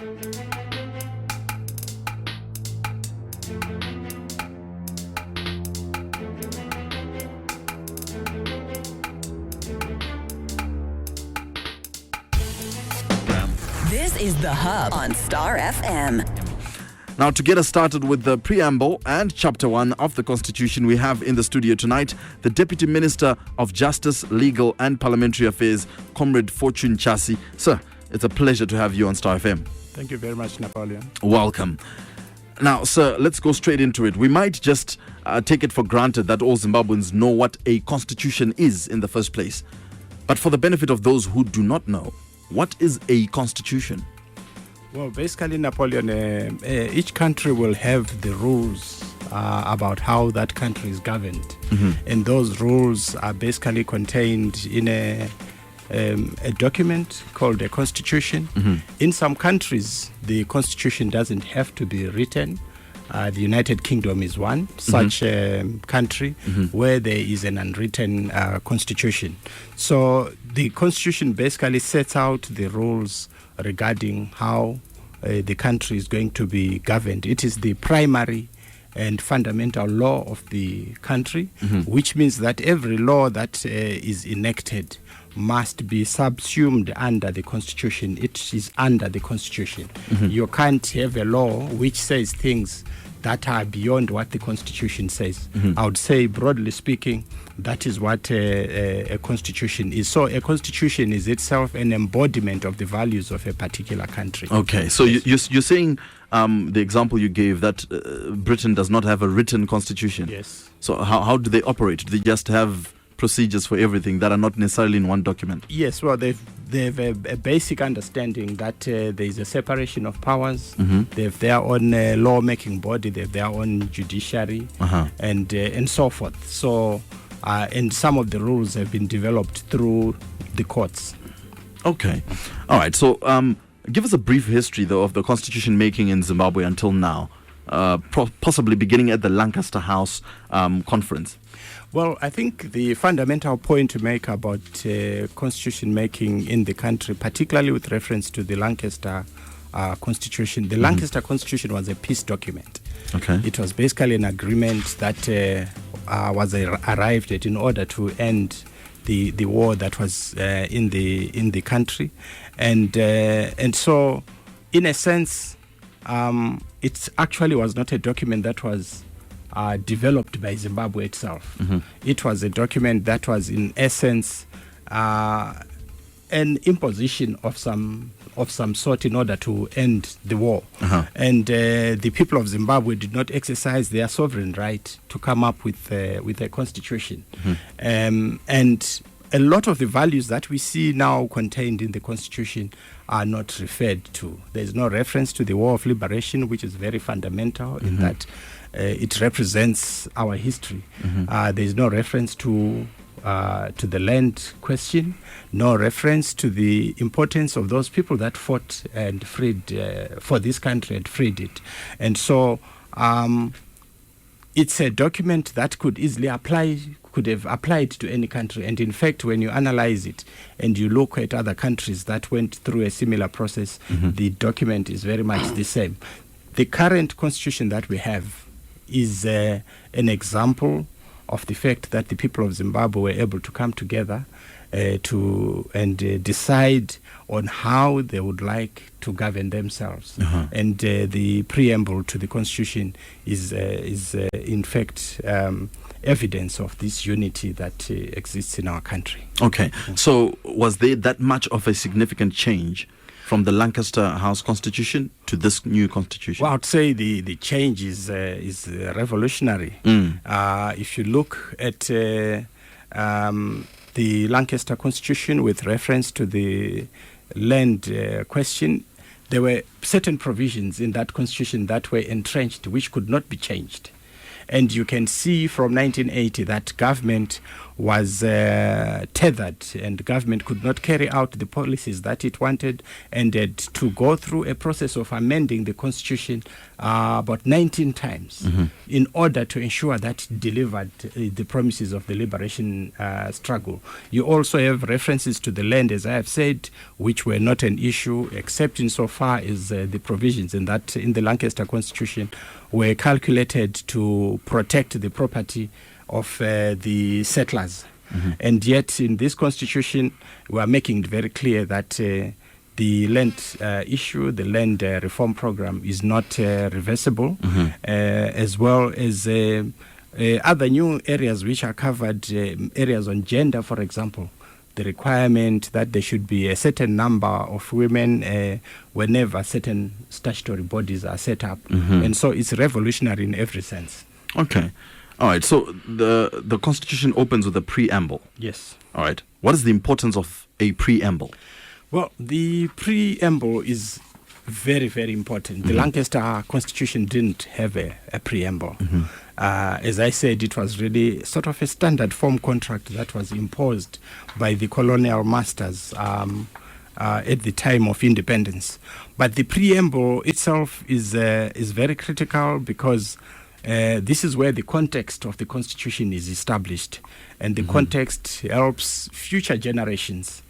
This is The Hub on Star FM. Now, to get us started with the preamble and chapter 1 of the Constitution, we have in the studio tonight the Deputy Minister of Justice, Legal and Parliamentary Affairs, Comrade Fortune Chasi. Sir, it's a pleasure to have you on Star FM. Thank you very much, Napoleon. Welcome. Now, sir, let's go straight into it. We might just take it for granted that all Zimbabweans know what a constitution is in the first place. But for the benefit of those who do not know, what is a constitution? Well, basically, Napoleon, each country will have the rules about how that country is governed. Mm-hmm. And those rules are basically contained in a document called a constitution. Mm-hmm. In some countries, the constitution doesn't have to be written. The United Kingdom is one such country where there is an unwritten constitution. So the constitution basically sets out the rules regarding how the country is going to be governed. It is the primary and fundamental law of the country, which means that every law that is enacted must be subsumed under the constitution. It is under the constitution. You can't have a law which says things that are beyond what the constitution says. I would say, broadly speaking, that is what a constitution is. So a constitution is itself an embodiment of the values of a particular country. Okay, so you're saying the example you gave that Britain does not have a written constitution. Yes. So how do they operate? Do they just have procedures for everything that are not necessarily in one document? Yes, well, they have a basic understanding that there is a separation of powers. They have their own lawmaking body, they have their own judiciary, and so forth. So, and some of the rules have been developed through the courts. Okay. All right. So, give us a brief history, though, of the constitution making in Zimbabwe until now, possibly beginning at the Lancaster House conference. Well, I think the fundamental point to make about constitution making in the country, particularly with reference to the Lancaster Constitution, the Lancaster Constitution was a peace document. Okay. It was basically an agreement that was arrived at in order to end the war that was in the country, and so, in a sense, it actually was not a document that was developed by Zimbabwe itself. It was a document that was, in essence, an imposition of some sort in order to end the war. And the people of Zimbabwe did not exercise their sovereign right to come up with a constitution. And a lot of the values that we see now contained in the constitution are not referred to. There's no reference to the War of Liberation, which is very fundamental in that it represents our history. There's no reference to the land question, no reference to the importance of those people that fought and freed for this country and freed it. And so it's a document that could easily could have applied to any country. And in fact, when you analyze it and you look at other countries that went through a similar process, the document is very much the same. The current constitution that we have is an example of the fact that the people of Zimbabwe were able to come together to decide on how they would like to govern themselves. And the preamble to the constitution is in fact evidence of this unity that exists in our country. Okay, so was there that much of a significant change from the Lancaster House Constitution to this new constitution? Well, I'd say the change is revolutionary. If you look at the Lancaster Constitution with reference to the land question, there were certain provisions in that constitution that were entrenched, which could not be changed. And you can see from 1980 that government was tethered, and government could not carry out the policies that it wanted, and had to go through a process of amending the constitution about 19 times in order to ensure that it delivered the promises of the liberation struggle. You also have references to the land, as I have said, which were not an issue, except insofar as the provisions in the Lancaster Constitution were calculated to protect the property of the settlers. And yet in this constitution we are making it very clear that the land issue, the land reform program is not reversible, as well as other new areas which are covered, areas on gender, for example. The requirement that there should be a certain number of women whenever certain statutory bodies are set up. And so it's revolutionary in every sense. Okay. All right. So the Constitution opens with a preamble. Yes. All right. What is the importance of a preamble? Well, the preamble is very, very important. The Lancaster Constitution didn't have a preamble. As I said, it was really sort of a standard form contract that was imposed by the colonial masters at the time of independence. But the preamble itself is very critical because this is where the context of the Constitution is established, and the context helps future generations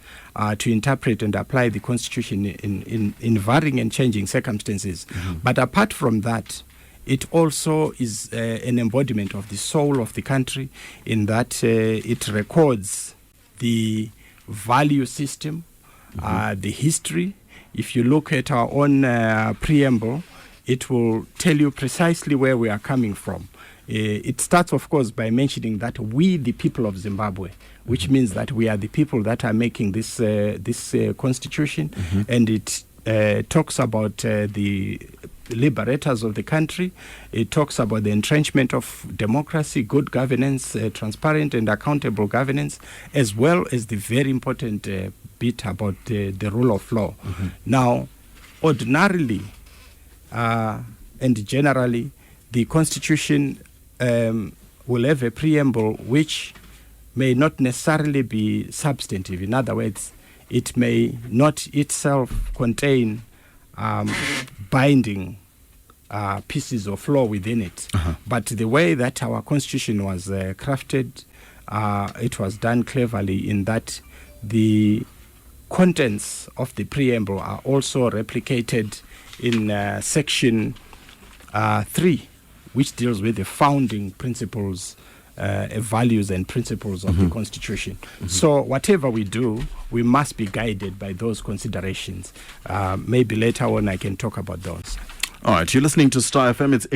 to interpret and apply the Constitution in varying and changing circumstances. But apart from that, it also is an embodiment of the soul of the country, in that it records the value system, the history. If you look at our own preamble, it will tell you precisely where we are coming from. It starts, of course, by mentioning that we, the people of Zimbabwe, which means that we are the people that are making this constitution, and it talks about the liberators of the country. It talks about the entrenchment of democracy, good governance, transparent and accountable governance, as well as the very important bit about the rule of law. Now, ordinarily and generally, the Constitution will have a preamble which may not necessarily be substantive. In other words, it may not itself contain binding pieces of law within it. But the way that our Constitution was crafted, it was done cleverly in that the contents of the preamble are also replicated in section 3, which deals with the founding principles, values and principles of the Constitution. So whatever we do, we must be guided by those considerations. Maybe later on I can talk about those. All right, you're listening to Star FM. It's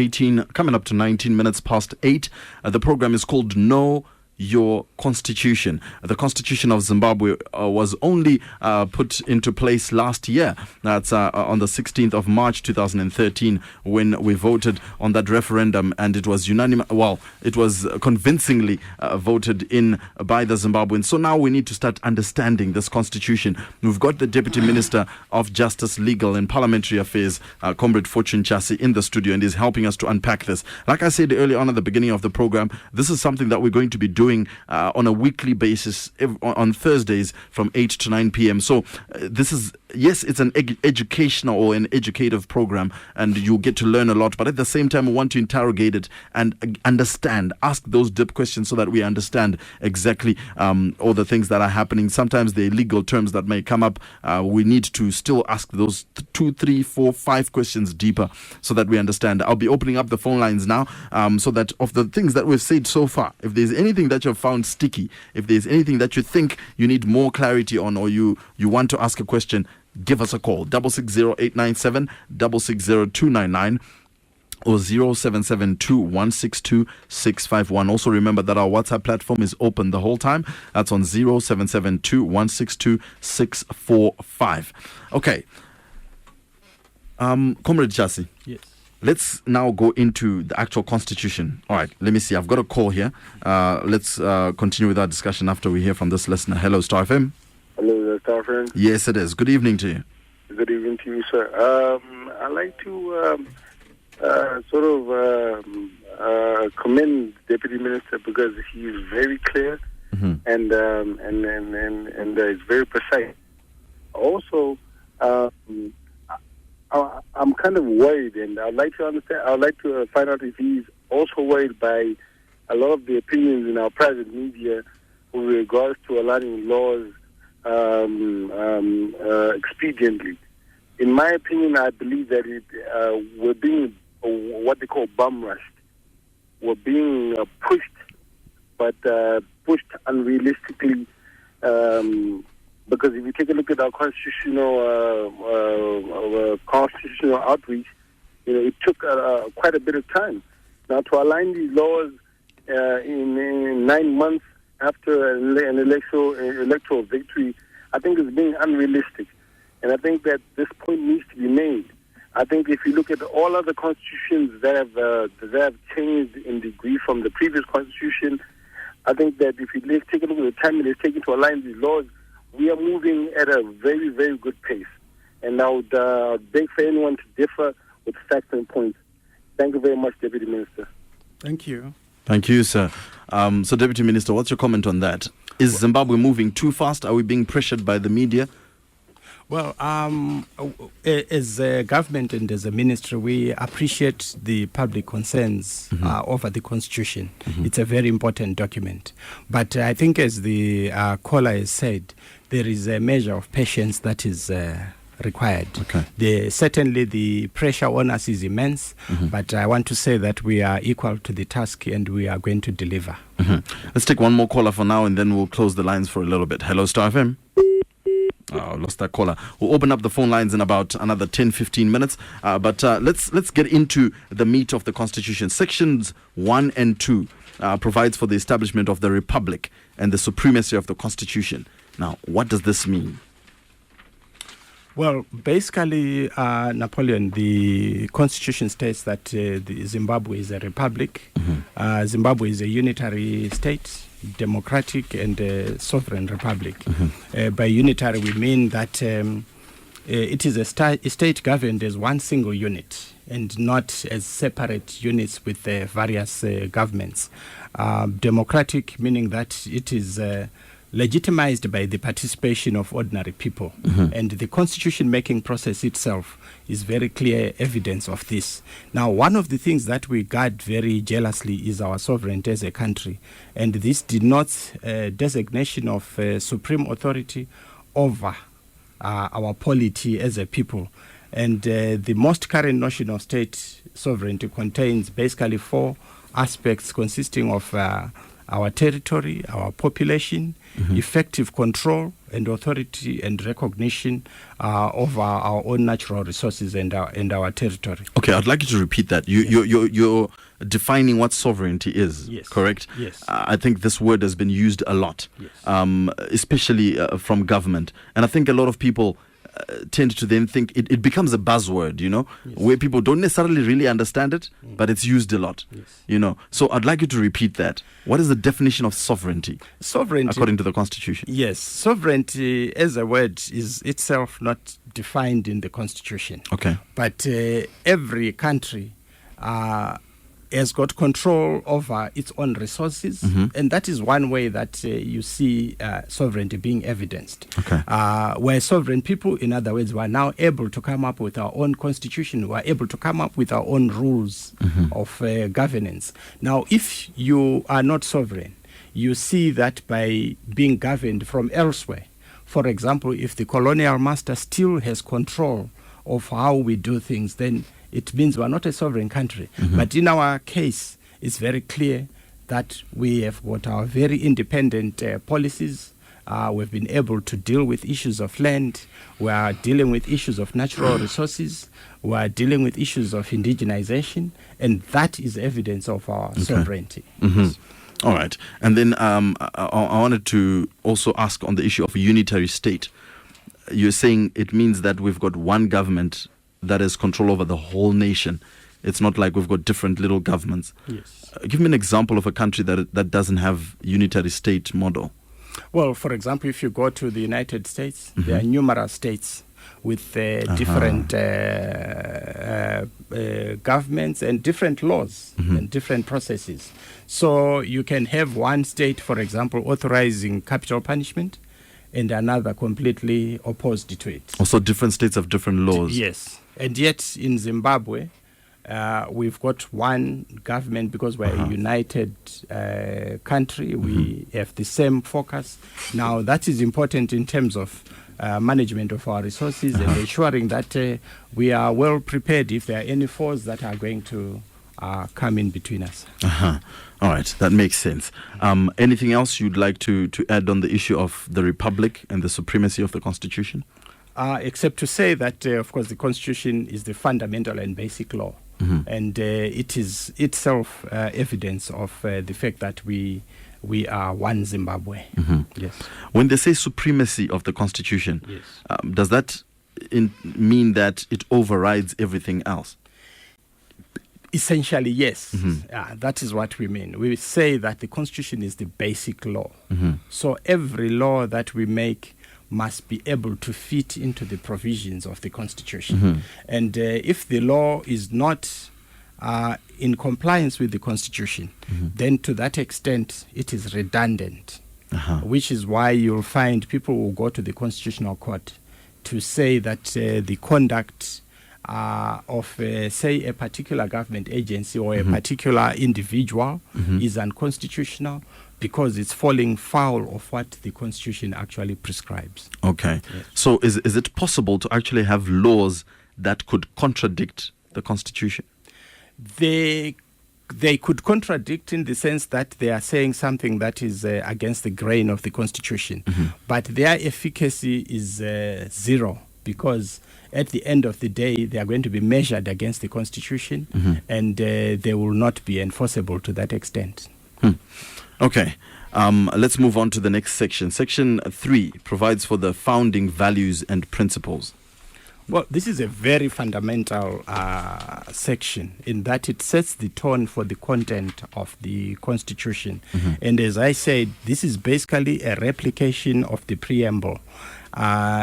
coming up to 19 minutes past 8. The program is called Know Your Constitution. The Constitution of Zimbabwe was only put into place last year. That's on the 16th of March 2013 when we voted on that referendum, and it was unanimous. Well, it was convincingly voted in by the Zimbabweans. So now we need to start understanding this Constitution. We've got the Deputy Minister of Justice, Legal and Parliamentary Affairs, Comrade Fortune Chasi, in the studio, and is helping us to unpack this. Like I said earlier on at the beginning of the program, this is something that we're going to be doing on a weekly basis on Thursdays from 8 to 9 p.m. So this is, yes, it's an educational or an educative program, and you get to learn a lot, but at the same time we want to interrogate it and understand, ask those deep questions so that we understand exactly all the things that are happening. Sometimes the legal terms that may come up, we need to still ask those 2, 3, 4, 5 questions deeper so that we understand. I'll be opening up the phone lines now, so that of the things that we've said so far, if there's anything that you've found sticky, if there's anything that you think you need more clarity on, or you want to ask a question, give us a call. 660-897 660-299 or 0772-162-651. Also remember that our WhatsApp platform is open the whole time. That's on 0772-162-645. Okay. Comrade Chasi. Yes. Let's now go into the actual Constitution. All right, let me see. I've got a call here. Let's continue with our discussion after we hear from this listener. Hello, Star FM. Hello, Star FM. Yes, it is. Good evening to you. Good evening to you, sir. I'd like to commend Deputy Minister because he is very clear and it's very precise. Also, I'm kind of worried, and I'd like to understand. I'd like to find out if he's also worried by a lot of the opinions in our private media with regards to aligning laws expediently. In my opinion, I believe that we're being what they call bum rushed. We're being pushed, but pushed unrealistically. Because if you take a look at our constitutional outreach, it took quite a bit of time. Now, to align these laws in 9 months after an electoral victory, I think is being unrealistic. And I think that this point needs to be made. I think if you look at all other constitutions that have changed in degree from the previous constitution, I think that if you take a look at the time it is taken to align these laws, we are moving at a very, very good pace. And I would beg for anyone to differ with facts and points. Thank you very much, Deputy Minister. Thank you. Thank you, sir. So, Deputy Minister, what's your comment on that? Is Zimbabwe moving too fast? Are we being pressured by the media? Well, as a government and as a ministry, we appreciate the public concerns over the Constitution. It's a very important document. But I think, as the caller has said, there is a measure of patience that is required. Okay. Certainly, the pressure on us is immense, but I want to say that we are equal to the task and we are going to deliver. Let's take one more caller for now, and then we'll close the lines for a little bit. Hello, Star FM. Oh, lost that caller. We'll open up the phone lines in about another 10-15 minutes. But let's get into the meat of the Constitution. Sections 1 and 2 provides for the establishment of the Republic and the supremacy of the Constitution. Now, what does this mean? Well, basically, Napoleon, the Constitution states that the Zimbabwe is a republic. Zimbabwe is a unitary state, democratic and sovereign republic. By unitary, we mean that it is a state governed as one single unit and not as separate units with various governments. Democratic, meaning that it is legitimized by the participation of ordinary people. And the constitution-making process itself is very clear evidence of this. Now, one of the things that we guard very jealously is our sovereignty as a country. And this denotes designation of supreme authority over our polity as a people. And the most current notion of state sovereignty contains basically 4 aspects consisting of our territory, our population, effective control and authority and recognition of our own natural resources and our territory. Okay, I'd like you to repeat that. You're defining what sovereignty is, yes. Correct? Yes. I think this word has been used a lot, yes. Especially from government. And I think a lot of people tend to then think it becomes a buzzword, yes. Where people don't necessarily really understand it, but it's used a lot, yes. So I'd like you to repeat that. What is the definition of sovereignty? Sovereignty, according to the Constitution. Yes, sovereignty as a word is itself not defined in the Constitution. Okay. But every country has got control over its own resources, and that is one way that you see sovereignty being evidenced. Okay. Where sovereign people, in other words, were now able to come up with our own constitution, were able to come up with our own rules of governance. Now, if you are not sovereign, you see that by being governed from elsewhere. For example, if the colonial master still has control of how we do things, then it means we're not a sovereign country. But in our case, it's very clear that we have got our very independent policies. We've been able to deal with issues of land. We are dealing with issues of natural resources. We are dealing with issues of indigenization. And that is evidence of our sovereignty. Yes. All right. And then I wanted to also ask on the issue of a unitary state. You're saying it means that we've got one government that has control over the whole nation. It's not like we've got different little governments. Yes. Give me an example of a country that doesn't have unitary state model. Well, for example, if you go to the United States, there are numerous states with different governments and different laws and different processes. So you can have one state, for example, authorizing capital punishment, and another completely opposed to it. Also, different states have different laws. Yes. And yet in Zimbabwe, we've got one government because we're a united country. We have the same focus. Now, that is important in terms of management of our resources and ensuring that we are well prepared if there are any foes that are going to come in between us. All right, that makes sense. Anything else you'd like to add on the issue of the Republic and the supremacy of the Constitution? Except to say that, of course, the Constitution is the fundamental and basic law. And it is itself evidence of the fact that we are one Zimbabwe. Yes. When they say supremacy of the Constitution, does that mean that it overrides everything else? Essentially, yes. That is what we mean. We say that the Constitution is the basic law. So every law that we make must be able to fit into the provisions of the Constitution. And if the law is not in compliance with the Constitution, then to that extent it is redundant, which is why you'll find people will go to the Constitutional Court to say that the conduct of, say, a particular government agency or a particular individual is unconstitutional because it's falling foul of what the Constitution actually prescribes. Okay. Yes. So is it possible to actually have laws that could contradict the Constitution? They could contradict in the sense that they are saying something that is against the grain of the Constitution, but their efficacy is zero, because at the end of the day, they are going to be measured against the Constitution, and they will not be enforceable to that extent. Okay. Let's move on to the next section. Section 3 provides for the founding values and principles. Well, this is a very fundamental section in that it sets the tone for the content of the Constitution. And as I said, this is basically a replication of the preamble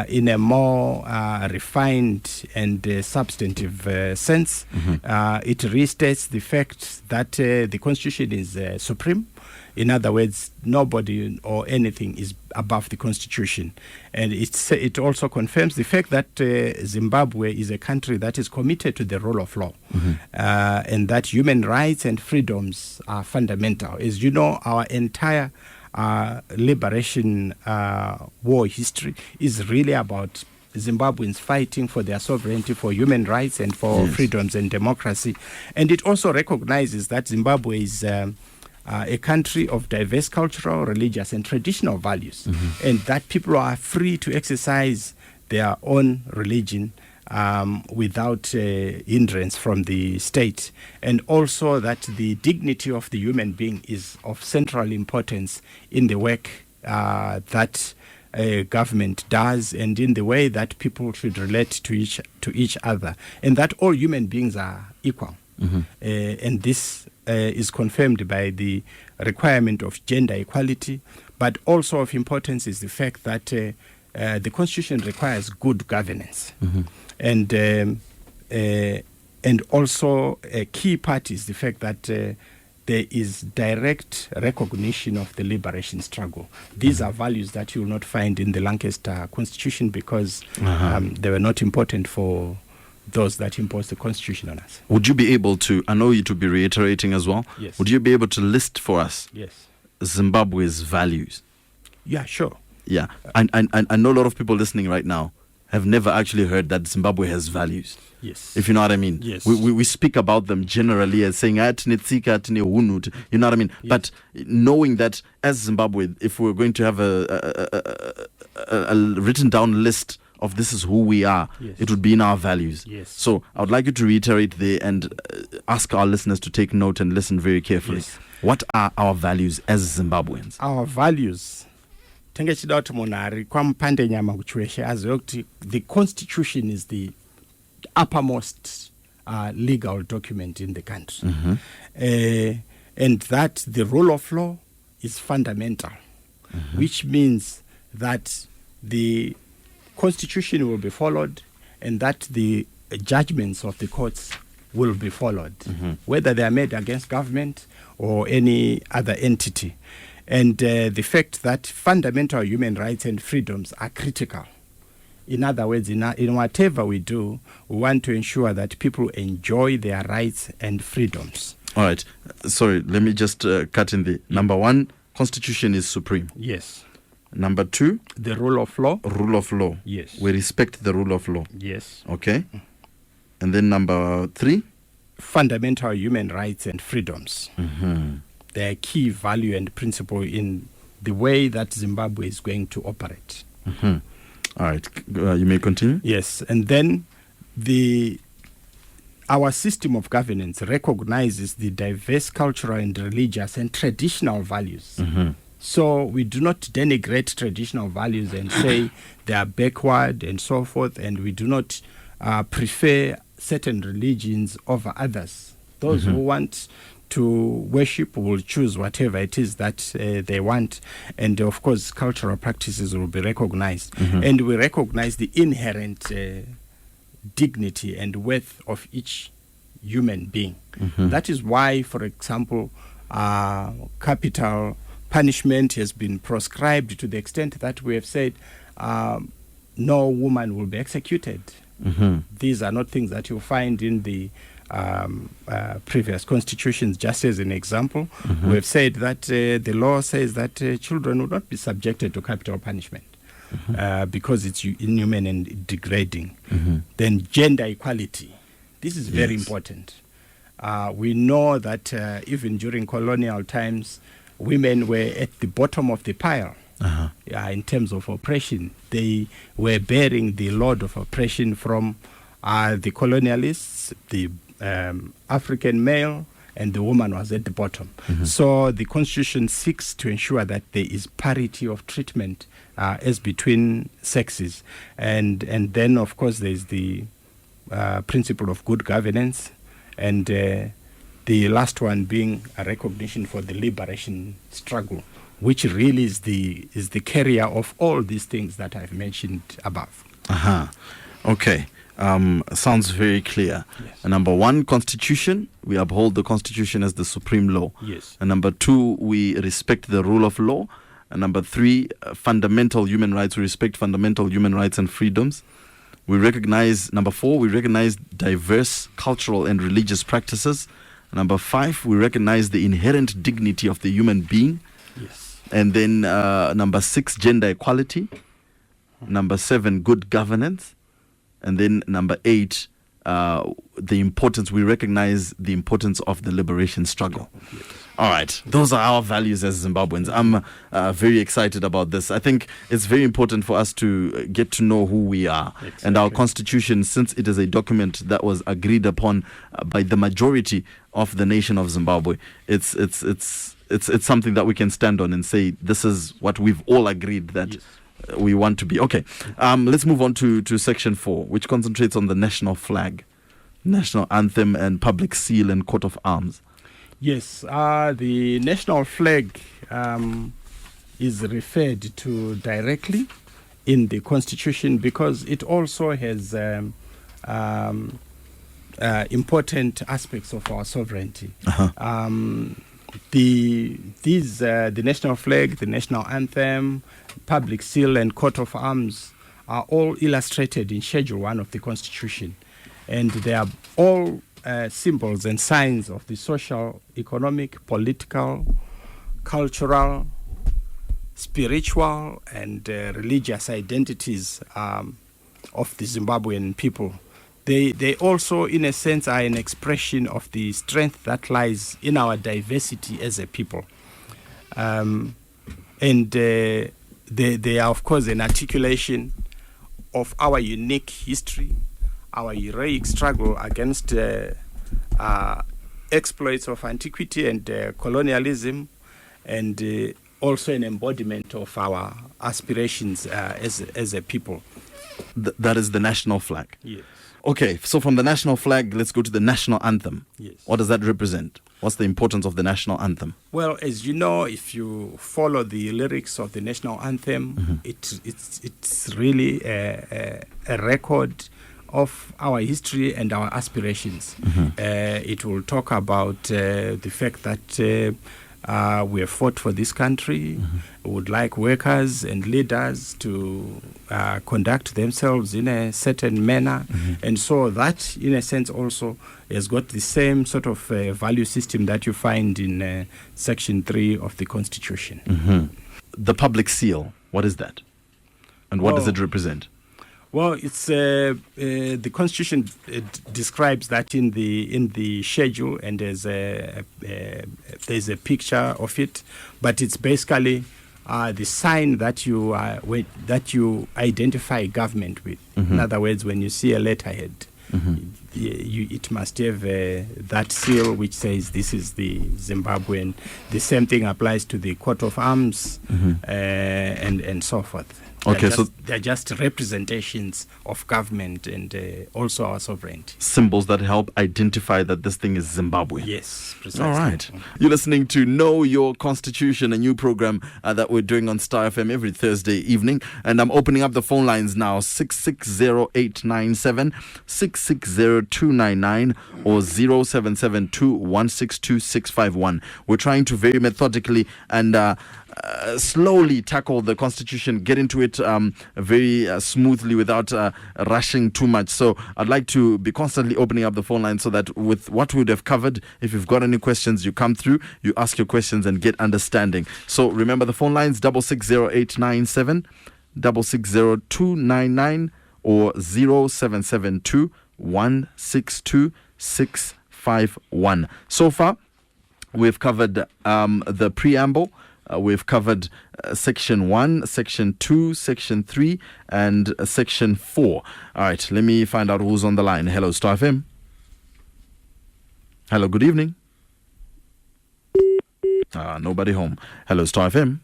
in a more refined and substantive sense. It restates the fact that the Constitution is supreme. In other words, nobody or anything is above the Constitution. And it also confirms the fact that Zimbabwe is a country that is committed to the rule of law, and that human rights and freedoms are fundamental. As you know, our entire liberation war history is really about Zimbabweans fighting for their sovereignty, for human rights, and for freedoms and democracy. And it also recognizes that Zimbabwe is a country of diverse cultural, religious, and traditional values, and that people are free to exercise their own religion without hindrance from the state, and also that the dignity of the human being is of central importance in the work that government does, and in the way that people should relate to each other, and that all human beings are equal. And this is confirmed by the requirement of gender equality, but also of importance is the fact that the Constitution requires good governance. And also a key part is the fact that there is direct recognition of the liberation struggle. These are values that you will not find in the Lancaster Constitution because they were not important for those that impose the Constitution on us. Would you be able to, I know you to be reiterating as well, Yes. would you be able to list for us Zimbabwe's values? Yeah, sure. Yeah. I know a lot of people listening right now have never actually heard that Zimbabwe has values. Yes. If you know what I mean. Yes. We speak about them generally as saying, you know what I mean? Yes. But knowing that as Zimbabwe, if we're going to have a written down list of this is who we are, it would be in our values. Yes. So I would like you to reiterate there and ask our listeners to take note and listen very carefully. Yes. What are our values as Zimbabweans? Our values. The Constitution is the uppermost legal document in the country. And that the rule of law is fundamental, which means that the Constitution will be followed and that the judgments of the courts will be followed, whether they are made against government or any other entity. And the fact that fundamental human rights and freedoms are critical. In other words, in whatever we do, we want to ensure that people enjoy their rights and freedoms. All right. Sorry, let me just cut in the number one, Constitution is supreme. Yes. Number two, the rule of law. Rule of law. Yes. We respect the rule of law. Yes. Okay. And then number three, fundamental human rights and freedoms. They are key value and principle in the way that Zimbabwe is going to operate. All right. You may continue. Yes. And then our system of governance recognizes the diverse cultural and religious and traditional values. So we do not denigrate traditional values and say they are backward and so forth, and we do not prefer certain religions over others. Those who want to worship will choose whatever it is that they want, and of course cultural practices will be recognized. And we recognize the inherent dignity and worth of each human being. That is why, for example, capital punishment has been proscribed to the extent that we have said no woman will be executed. These are not things that you'll find in the previous constitutions. Just as an example, we have said that the law says that children will not be subjected to capital punishment because it's inhuman and degrading. Then gender equality. This is very important. We know that even during colonial times, women were at the bottom of the pile in terms of oppression. They were bearing the load of oppression from the colonialists, the African male, and the woman was at the bottom. So the Constitution seeks to ensure that there is parity of treatment as between sexes. And then, of course, there is the principle of good governance, and the last one being a recognition for the liberation struggle, which really is the carrier of all these things that I've mentioned above. Okay. Sounds very clear. Yes. Number one, Constitution. We uphold the Constitution as the supreme law. Yes. And number two, we respect the rule of law. And number three, fundamental human rights. We respect fundamental human rights and freedoms. We recognize, number four, we recognize diverse cultural and religious practices. Number five, we recognize the inherent dignity of the human being. Yes. And then number six, gender equality. Number seven, good governance. And then number eight, the importance, we recognize the importance of the liberation struggle. Yes. All right. Those are our values as Zimbabweans. I'm very excited about this. I think it's very important for us to get to know who we are. Exactly. And our constitution, since it is a document that was agreed upon by the majority of the nation of Zimbabwe, it's something that we can stand on and say, this is what we've all agreed that Yes. we want to be. Okay. Let's move on to section 4, which concentrates on the national flag, national anthem, and public seal and coat of arms. Yes, the national flag is referred to directly in the Constitution because it also has important aspects of our sovereignty. The national flag, the national anthem, public seal, and coat of arms are all illustrated in Schedule 1 of the Constitution, and they are all symbols and signs of the social, economic, political, cultural, spiritual, and religious identities of the Zimbabwean people. They also, in a sense, are an expression of the strength that lies in our diversity as a people. And they are, of course, an articulation of our unique history, our heroic struggle against exploits of antiquity and colonialism, and also an embodiment of our aspirations as a people. That is the national flag. Yes. Okay, so from the national flag, let's go to the national anthem. Yes. What does that represent? What's the importance of the national anthem? Well, as you know, if you follow the lyrics of the national anthem, it's really a record of our history and our aspirations. It will talk about the fact that we have fought for this country. We would like workers and leaders to conduct themselves in a certain manner. And so that, in a sense, also has got the same sort of value system that you find in Section 3 of the Constitution. The public seal, what is that? And what does it represent? Well, it's the Constitution describes that in the schedule, and there's a picture of it, but it's basically the sign that you identify government with. In other words, when you see a letterhead, it must have that seal which says this is the Zimbabwean. The same thing applies to the coat of arms and so forth. Okay, they're just representations of government and also our sovereignty. Symbols that help identify that this thing is Zimbabwe. Yes, precisely. All right. You're listening to Know Your Constitution, a new program that we're doing on Star FM every Thursday evening. And I'm opening up the phone lines now, 660-897, 660-299, or 0772-162-651. We're trying to very methodically and slowly tackle the Constitution, get into it very smoothly without rushing too much. So I'd like to be constantly opening up the phone line so that with what we would have covered, if you've got any questions, you come through, you ask your questions and get understanding. So remember the phone lines, 660-897, 660-299, or 0772-162-651. So far, we've covered the preamble. We've covered Section 1, Section 2, Section 3, and Section 4. All right, let me find out who's on the line. Hello, Star FM. Hello, good evening. Nobody home. Hello, Star FM.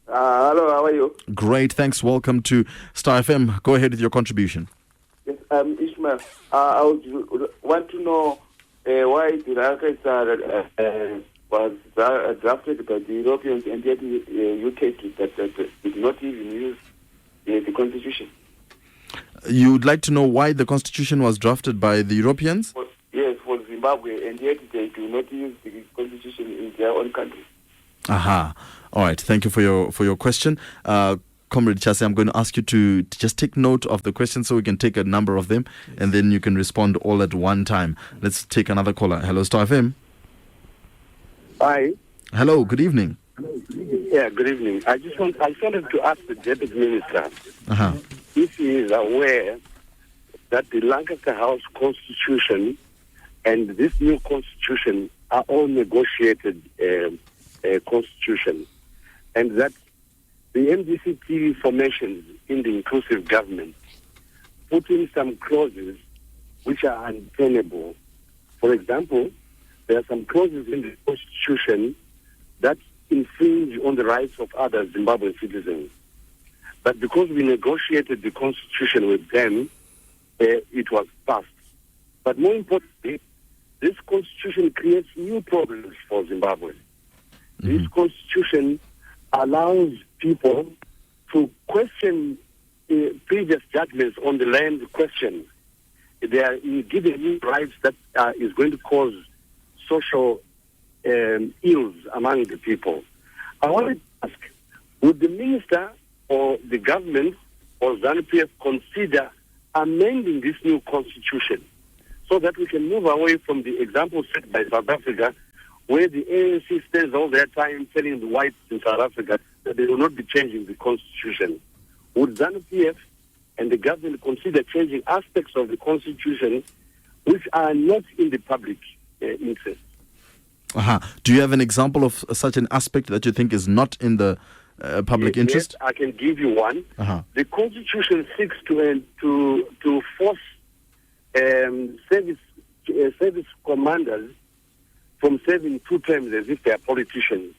Hello, how are you? Great, thanks. Welcome to Star FM. Go ahead with your contribution. Yes, Ishmael. I would want to know why the Iraqis was drafted by the Europeans, and yet the UK did not even use the Constitution. You'd like to know why the Constitution was drafted by the Europeans? Yes, for Zimbabwe, and yet they do not use the Constitution in their own country. Aha. All right. Thank you for your question. Comrade Chase, I'm going to ask you to just take note of the questions so we can take a number of them, and then you can respond all at one time. Let's take another caller. Hello, Star FM. Hi. Hello, good evening. Yeah, good evening. I wanted to ask the Deputy Minister if he is aware that the Lancaster House Constitution and this new Constitution are all negotiated Constitution, and that the MDCT formations in the inclusive government put in some clauses which are untenable. For example, there are some clauses in the Constitution that infringe on the rights of other Zimbabwean citizens. But because we negotiated the Constitution with them, it was passed. But more importantly, this Constitution creates new problems for Zimbabwe. This Constitution allows people to question previous judgments on the land question. They are given new rights that is going to cause social ills among the people. I want to ask, would the minister or the government or ZANU-PF consider amending this new Constitution so that we can move away from the example set by South Africa, where the ANC spends all their time telling the whites in South Africa that they will not be changing the Constitution? Would ZANU-PF and the government consider changing aspects of the Constitution which are not in the public interest? Do you have an example of such an aspect that you think is not in the public interest? Yes, I can give you one. The Constitution seeks to force service commanders from serving 2 terms as if they are politicians.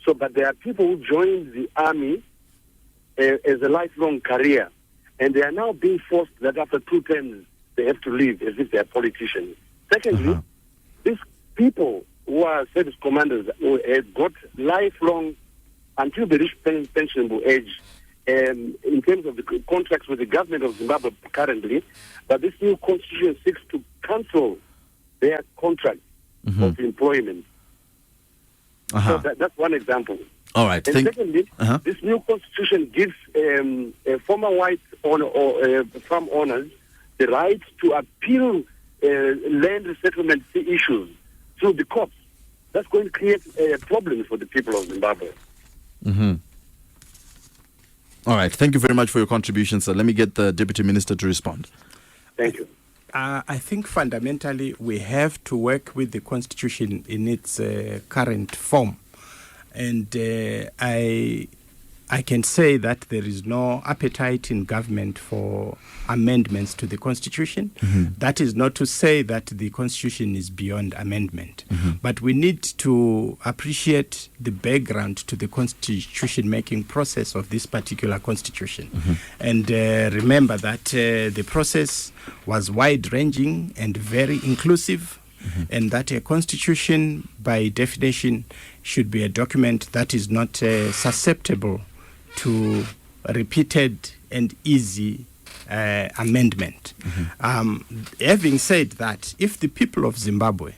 So, but there are people who joined the army as a lifelong career, and they are now being forced that after 2 terms they have to leave as if they are politicians. Secondly, these people who are service commanders who have got lifelong, until they reach pensionable age, in terms of the contracts with the government of Zimbabwe currently, but this new constitution seeks to cancel their contract of employment. So that's one example. All right. And secondly, this new constitution gives former white owner or farm owners the right to appeal land resettlement issues through the courts. That's going to create problems for the people of Zimbabwe. All right. Thank you very much for your contribution, sir. Let me get the Deputy Minister to respond. Thank you. I think fundamentally we have to work with the Constitution in its current form. And I can say that there is no appetite in government for amendments to the Constitution. That is not to say that the Constitution is beyond amendment. But we need to appreciate the background to the constitution-making process of this particular Constitution. And remember that the process was wide-ranging and very inclusive, and that a constitution, by definition, should be a document that is not susceptible to repeated and easy amendment. Having said that, if the people of Zimbabwe,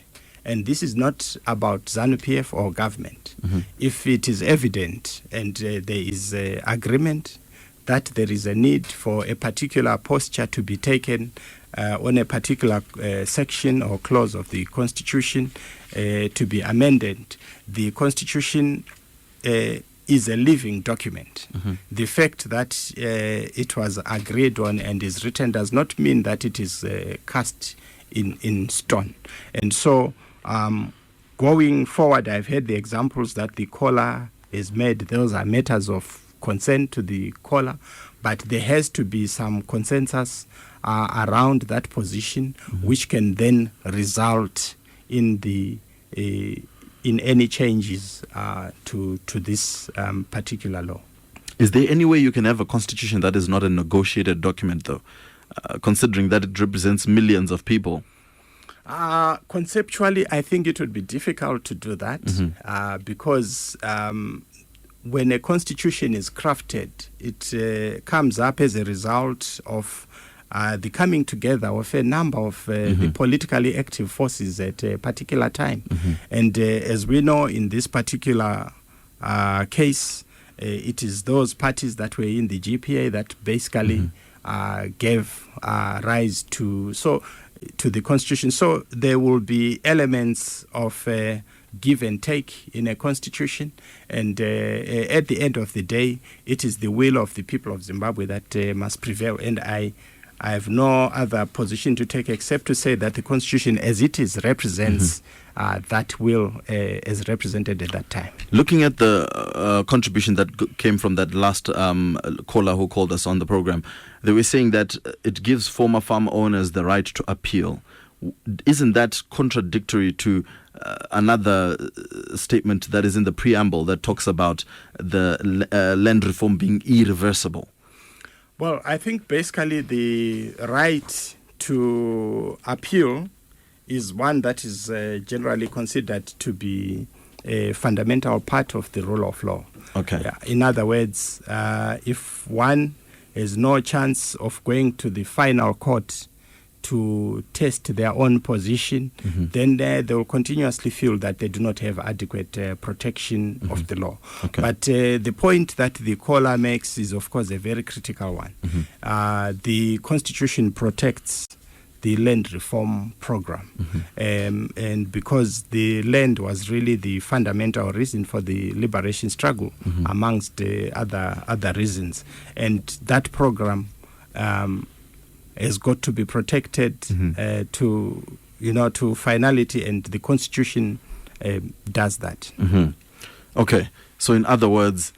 and this is not about ZANU-PF or government, if it is evident and there is agreement that there is a need for a particular posture to be taken on a particular section or clause of the Constitution to be amended, the Constitution is a living document. The fact that it was agreed on and is written does not mean that it is cast in stone. And so going forward, I've heard the examples that the caller has made. Those are matters of concern to the caller, but there has to be some consensus around that position, which can then result in the in any changes to this particular law. Is there any way you can have a constitution that is not a negotiated document, though, considering that it represents millions of people? Conceptually, I think it would be difficult to do that because when a constitution is crafted, it comes up as a result of the coming together of a number of the politically active forces at a particular time. And as we know, in this particular case, it is those parties that were in the GPA that basically gave rise to the Constitution. So there will be elements of give and take in a constitution, and at the end of the day, it is the will of the people of Zimbabwe that must prevail. And I have no other position to take except to say that the Constitution as it is represents that will as represented at that time. Looking at the contribution that came from that last caller who called us on the program, they were saying that it gives former farm owners the right to appeal. Isn't that contradictory to another statement that is in the preamble that talks about the land reform being irreversible? Well, I think basically the right to appeal is one that is generally considered to be a fundamental part of the rule of law. Okay. Yeah. In other words, if one has no chance of going to the final court to test their own position, then they will continuously feel that they do not have adequate protection of the law. Okay. But the point that the caller makes is, of course, a very critical one. The Constitution protects the land reform program. And because the land was really the fundamental reason for the liberation struggle, amongst other reasons. And that program has got to be protected to finality, and the Constitution does that. Okay, so in other words,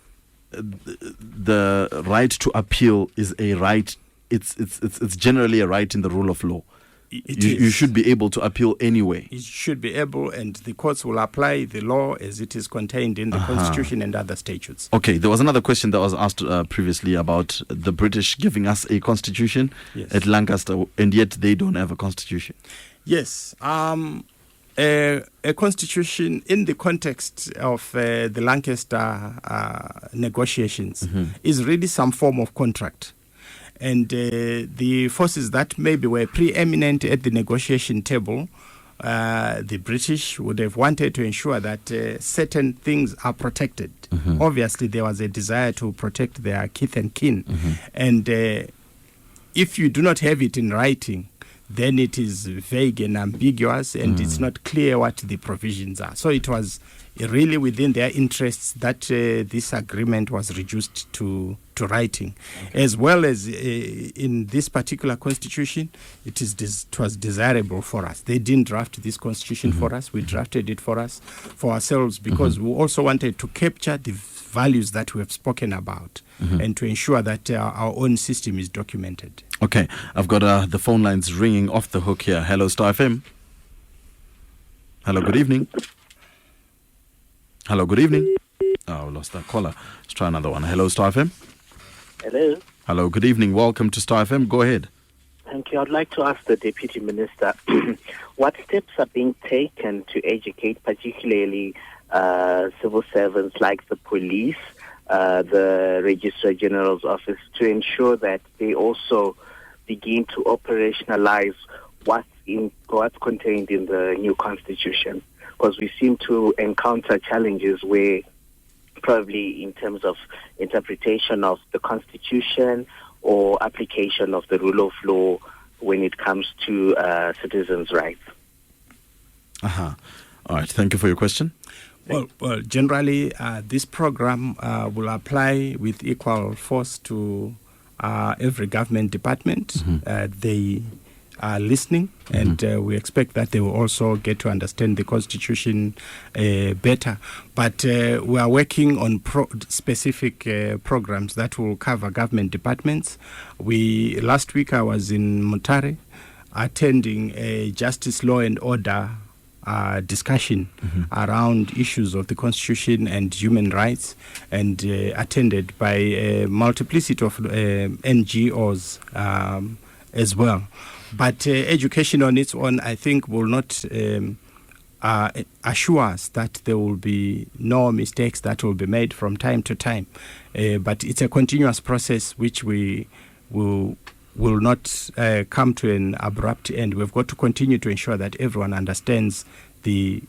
the right to appeal is a right. It's generally a right in the rule of law. You should be able to appeal anyway. It should be able, and the courts will apply the law as it is contained in the Constitution and other statutes. Okay, there was another question that was asked previously about the British giving us a constitution at Lancaster, and yet they don't have a constitution. Yes. a constitution in the context of the Lancaster negotiations is really some form of contract. And the forces that maybe were preeminent at the negotiation table, the British would have wanted to ensure that certain things are protected. Obviously, there was a desire to protect their kith and kin. And if you do not have it in writing, then it is vague and ambiguous, and it's not clear what the provisions are. So it was really within their interests that this agreement was reduced to writing. As well as in this particular constitution, it was desirable for us. They didn't draft this constitution for us. We drafted it for ourselves, because we also wanted to capture the values that we have spoken about and to ensure that our own system is documented. Okay, I've got the phone lines ringing off the hook here. Hello, Star FM. Hello, good evening. Hello, good evening. Oh, lost that caller. Let's try another one. Hello, Star FM. Hello. Hello, good evening. Welcome to Star FM. Go ahead. Thank you. I'd like to ask the Deputy Minister what steps are being taken to educate particularly civil servants like the police, the Registrar General's office, to ensure that they also begin to operationalize what's contained in the new constitution. Because we seem to encounter challenges where probably in terms of interpretation of the constitution or application of the rule of law when it comes to citizens' rights. All right, thank you for your question. Well, generally, this program will apply with equal force to every government department. They are listening, and we expect that they will also get to understand the Constitution better. But we are working on specific programs that will cover government departments. Last week I was in Mutare attending a justice, law and order discussion around issues of the Constitution and human rights, and attended by a multiplicity of NGOs as well. But education on its own, I think, will not assure us that there will be no mistakes that will be made from time to time. But it's a continuous process which we will not come to an abrupt end. We've got to continue to ensure that everyone understands the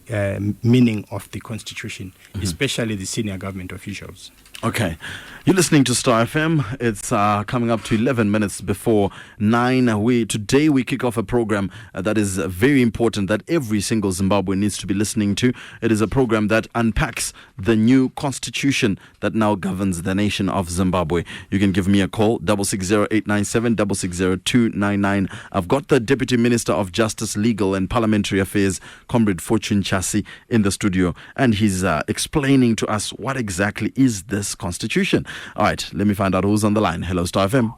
meaning of the Constitution, especially the senior government officials. Okay. You're listening to Star FM. It's coming up to 11 minutes before 9. Today we kick off a program that is very important, that every single Zimbabwean needs to be listening to. It is a program that unpacks the new constitution that now governs the nation of Zimbabwe. You can give me a call, 660-897, 660-299. I've got the Deputy Minister of Justice, Legal and Parliamentary Affairs, Comrade Fortune Chasi, in the studio, and he's explaining to us what exactly is this constitution. All right, let me find out who's on the line. Hello, Star FM.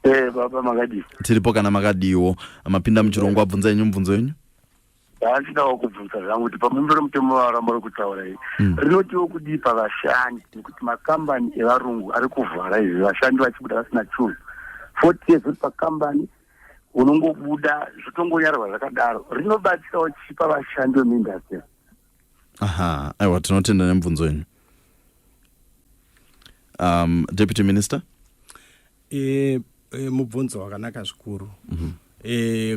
Baba Magadi. Tiripoka na Magadiwo. Amapinda mchirongwa bvunza yenyu mvunzo yenyu. Ndinoda kubvunza zvangu kuti pamembero mutemo waramba rekutaura iyi rinotiwo kudipa vashandi nekuti makambani evarungu ari kuvhara izvi vashandi vachibuda vasina choose 40 years uri pakambani unongobuda zvitongonyarwa zvakadaro rinobatsirawo chipa vashandi vemuindastry. Aiwa, tinotenda nemvunzo yenyu. Deputy Minister? Mubvunzo wakanaka zvikuru.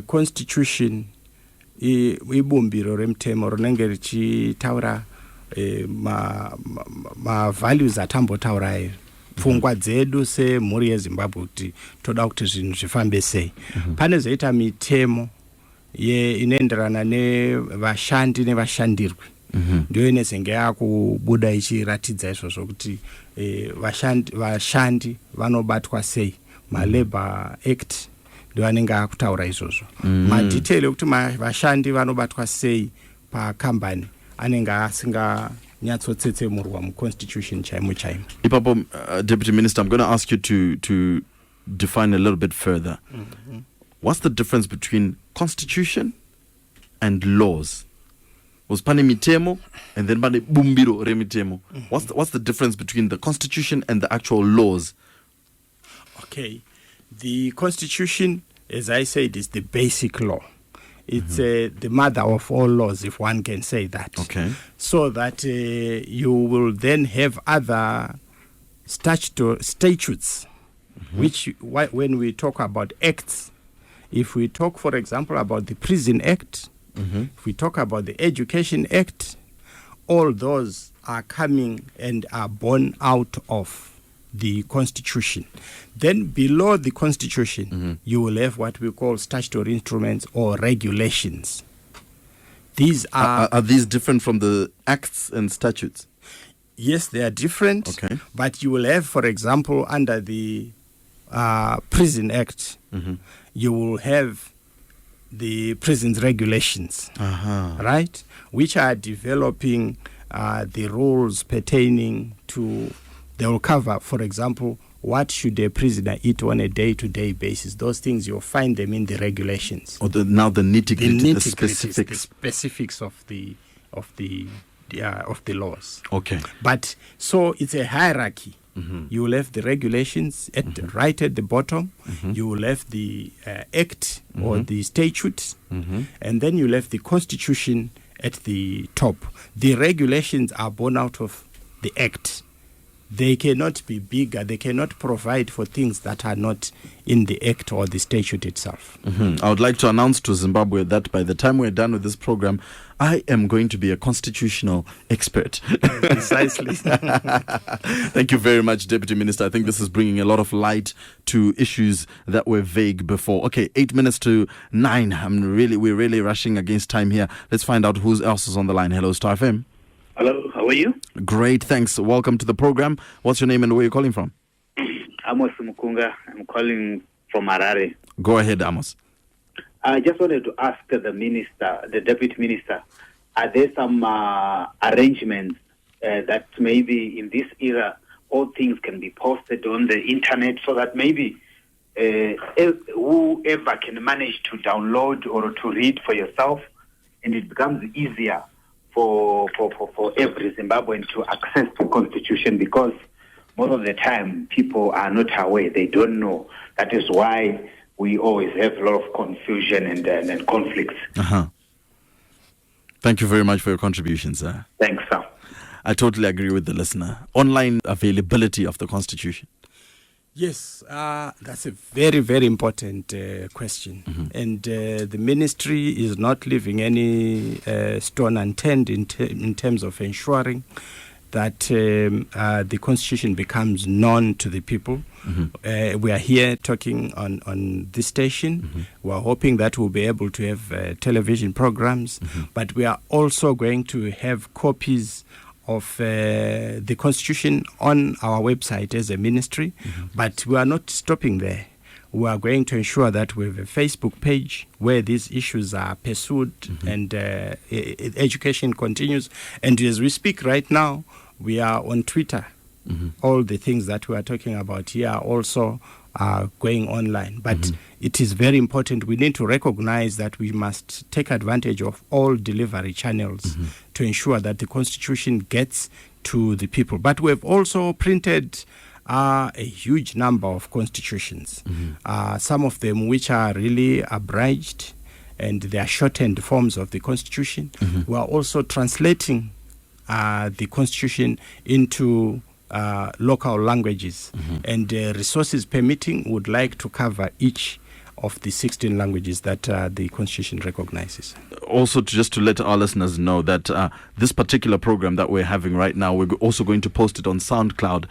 Constitution ibumbiro remutemo rinenge richitaura values atambotaura pfungwa dzedu semhuri yeZimbabwe kuti toda kuti zvinhu zvifambe sei. Pane zoita mitemo inoenderana nevashandi nevashandirwi. Ndio inezenge yakubuda ichiratidza izvozvo kuti vashandi vanobatwa sei, maLabor Act ndio anenge akutaura izvozvo. Madetail ekuti vashandi vanobatwa sei pakambani anenge asinganyatsotsetse-murwa muConstitution chaimo. Ipapo, Deputy Minister, I'm going to ask you to define a little bit further. What's the difference between constitution and laws? Was pane mitemo and then pane bumbiro remitemo. What's the difference between the constitution and the actual laws? Okay, the Constitution, as I said, is the basic law. It's the mother of all laws, if one can say that. Okay. So that you will then have other statutes, which when we talk about acts, if we talk, for example, about the Prison Act, if we talk about the Education Act, all those are coming and are born out of the Constitution. Then below the Constitution, you will have what we call statutory instruments or regulations. These are these different from the acts and statutes? Yes, they are different. Okay. But you will have, for example, under the Prison Act, you will have the prisons regulations, right, which are developing the rules pertaining to, they will cover, for example, what should a prisoner eat on a day-to-day basis. Those things, you'll find them in the regulations. Or the nitty-gritty, the specifics of the laws. Okay. But so it's a hierarchy. You will have the regulations right at the bottom. You will have the act or the statutes, and then you'll have the Constitution at the top. The regulations are born out of the act. They cannot be bigger. They cannot provide for things that are not in the act or the statute itself. I would like to announce to Zimbabwe that by the time we're done with this program, I am going to be a constitutional expert. Precisely. Thank you very much, Deputy Minister. I think this is bringing a lot of light to issues that were vague before. Okay, 8 minutes to 9. We're really rushing against time here. Let's find out who else is on the line. Hello, Star FM. Hello, how are you? Great, thanks. Welcome to the program. What's your name and where are you calling from? Amos Mukunga. I'm calling from Harare. Go ahead, Amos. I just wanted to ask the minister, the deputy minister, are there some arrangements that maybe in this era all things can be posted on the internet so that maybe whoever can manage to download or to read for yourself, and it becomes easier for every Zimbabwean to access the Constitution, because most of the time people are not aware, they don't know. That is why we always have a lot of confusion and conflicts. Thank you very much for your contribution, sir. Thanks, sir. I totally agree with the listener. Online availability of the Constitution. Yes, that's a very, very important question. And the ministry is not leaving any stone unturned in terms of ensuring that the Constitution becomes known to the people. We are here talking on this station. We are hoping that we'll be able to have television programs, but we are also going to have copies of the Constitution on our website as a ministry, but we are not stopping there. We are going to ensure that we have a Facebook page where these issues are pursued and education continues. And as we speak right now, we are on Twitter. All the things that we are talking about here are also going online. But it is very important. We need to recognize that we must take advantage of all delivery channels to ensure that the Constitution gets to the people. But we have also printed a huge number of constitutions, some of them which are really abridged, and they are shortened forms of the Constitution. We are also translating the Constitution into local languages, and resources permitting would like to cover each of the 16 languages that the Constitution recognizes. Also, just to let our listeners know that this particular program that we're having right now, we're also going to post it on SoundCloud,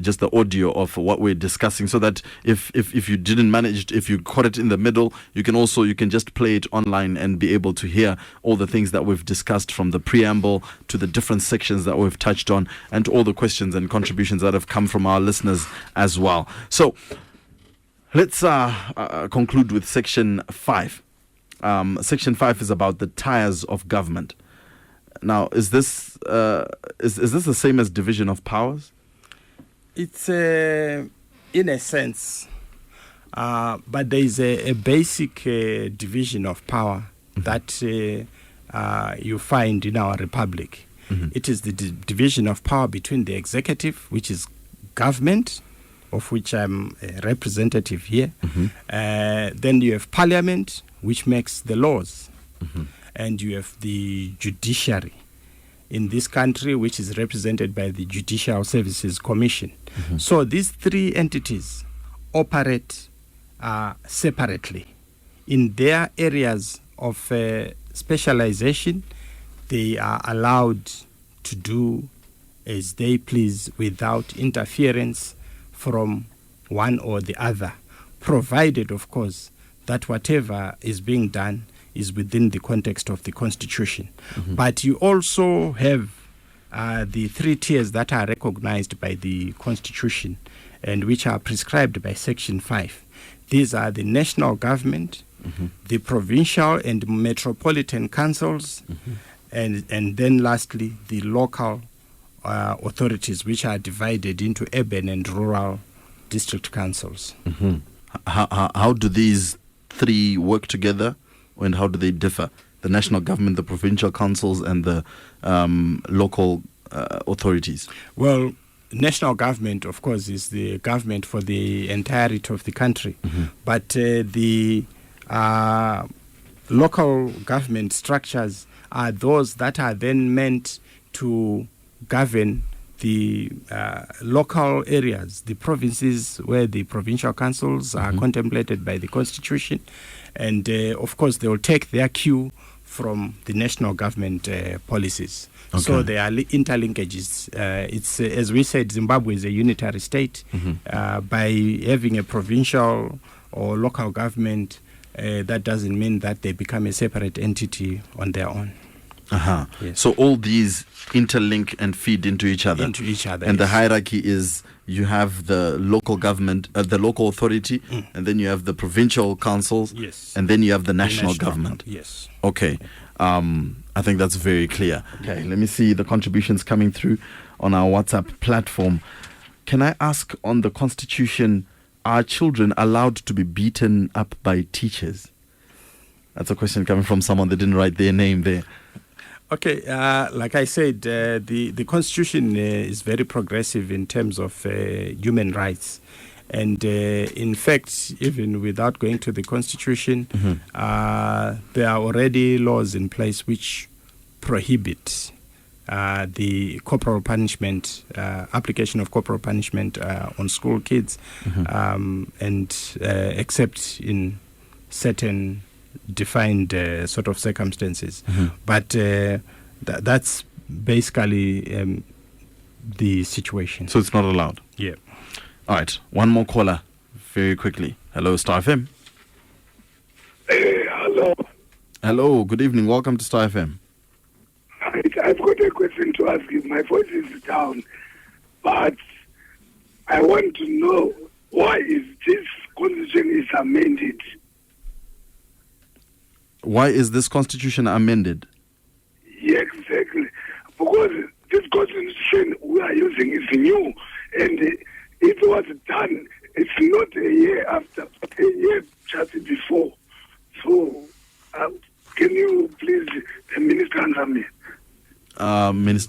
just the audio of what we're discussing, so that if you didn't manage, if you caught it in the middle, you can just play it online and be able to hear all the things that we've discussed, from the preamble to the different sections that we've touched on, and all the questions and contributions that have come from our listeners as well. So let's conclude with Section 5. Section 5 is about the tiers of government. Now, is this the same as division of powers? It's in a sense, but there is a basic division of power that you find in our republic. It is the division of power between the executive, which is government, of which I'm a representative here. Then you have parliament, which makes the laws. And you have the judiciary in this country, which is represented by the Judicial Services Commission. So these three entities operate separately. In their areas of specialization, they are allowed to do as they please without interference from one or the other, provided, of course, that whatever is being done is within the context of the Constitution. But you also have the three tiers that are recognized by the Constitution and which are prescribed by Section 5. These are the national government, the provincial and metropolitan councils, and then lastly, the local authorities, which are divided into urban and rural district councils. How do these three work together, and how do they differ? The national government, the provincial councils, and the local authorities. Well, national government, of course, is the government for the entirety of the country. But the local government structures are those that are then meant to govern the local areas, the provinces where the provincial councils are contemplated by the Constitution. And, of course, they will take their cue from the national government policies. Okay. So there are interlinkages. It's as we said, Zimbabwe is a unitary state. By having a provincial or local government, that doesn't mean that they become a separate entity on their own. Yes. So all these interlink and feed into each other. And the hierarchy is you have the local government, the local authority, and then you have the provincial councils, and then you have the national government. Yes. Okay. I think that's very clear. Okay, let me see the contributions coming through on our WhatsApp platform. Can I ask, on the Constitution, are children allowed to be beaten up by teachers? That's a question coming from someone that didn't write their name there. Okay, like I said, the Constitution is very progressive in terms of human rights. And in fact, even without going to the Constitution, there are already laws in place which prohibit the corporal punishment, application of corporal punishment on school kids, and except in certain defined sort of circumstances. But that's basically the situation. So it's not allowed? Yeah. All right, one more caller, very quickly. Hello, Star FM. Hello. Hello, good evening. Welcome to Star FM. I've got a question to ask you. My voice is down, but I want to know why is this constitution is amended? Why is this constitution amended? Yeah, exactly. Because this constitution we are using is new, and it was done. It's not a year after, but a year just before. So, can you please, the minister, answer me?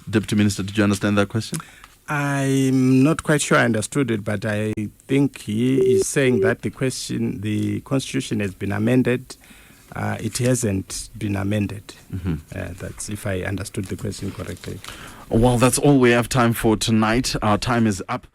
Deputy Minister, did you understand that question? I'm not quite sure I understood it, but I think he is saying that the Constitution has been amended. It hasn't been amended. That's if I understood the question correctly. Well, that's all we have time for tonight. Our time is up.